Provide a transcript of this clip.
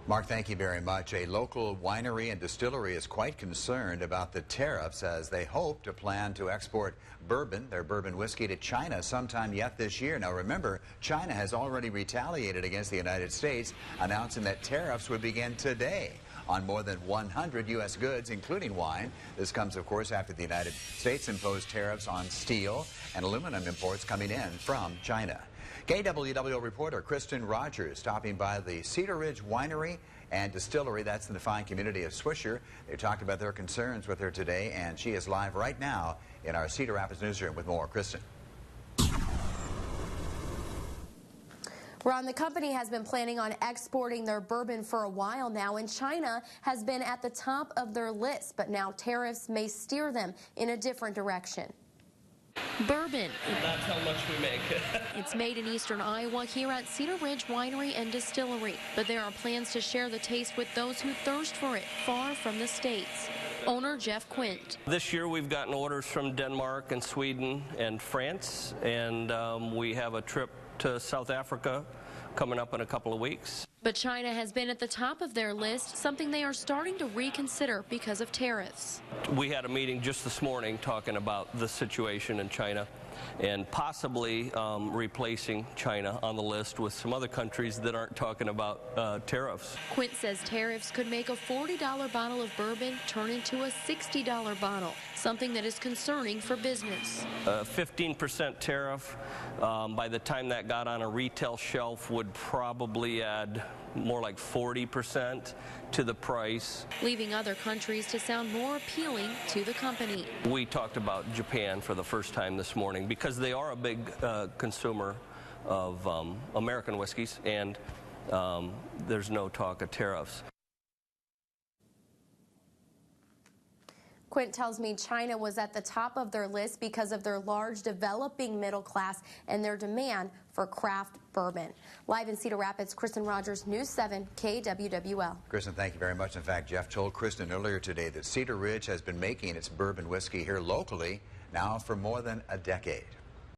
Mark, thank you very much. A local winery and distillery is quite concerned about the tariffs as they hope to plan to export bourbon, their bourbon whiskey, to China sometime yet this year. Now remember, China has already retaliated against the United States, announcing that tariffs would begin today on more than 100 U.S. goods, including wine. This comes, of course, after the United States imposed tariffs on steel and aluminum imports coming in from China. KWWL reporter Kristin Rogers stopping by the Cedar Ridge Winery and Distillery. That's in the fine community of Swisher. They talked about their concerns with her today, and she is live right now in our Cedar Rapids newsroom with more. Kristin. Ron, the company has been planning on exporting their bourbon for a while now, and China has been at the top of their list, but now tariffs may steer them in a different direction. Bourbon. That's how much we make. It's made in eastern Iowa here at Cedar Ridge Winery and Distillery, but there are plans to share the taste with those who thirst for it far from the States. Owner Jeff Quint. This year we've gotten orders from Denmark and Sweden and France, and we have a trip to South Africa coming up in a couple of weeks. But China has been at the top of their list, something they are starting to reconsider because of tariffs. We had a meeting just this morning talking about the situation in China and possibly replacing China on the list with some other countries that aren't talking about tariffs. Quint says tariffs could make a $40 bottle of bourbon turn into a $60 bottle, something that is concerning for business. A 15% tariff, by the time that got on a retail shelf, would probably add more like 40% to the price, leaving other countries to sound more appealing to the company. We talked about Japan for the first time this morning because they are a big consumer of American whiskeys, and there's no talk of tariffs. Quint tells me China was at the top of their list because of their large developing middle class and their demand for craft bourbon. Live in Cedar Rapids, Kristin Rogers, News 7, KWWL. Kristin, thank you very much. In fact, Jeff told Kristin earlier today that Cedar Ridge has been making its bourbon whiskey here locally now for more than a decade.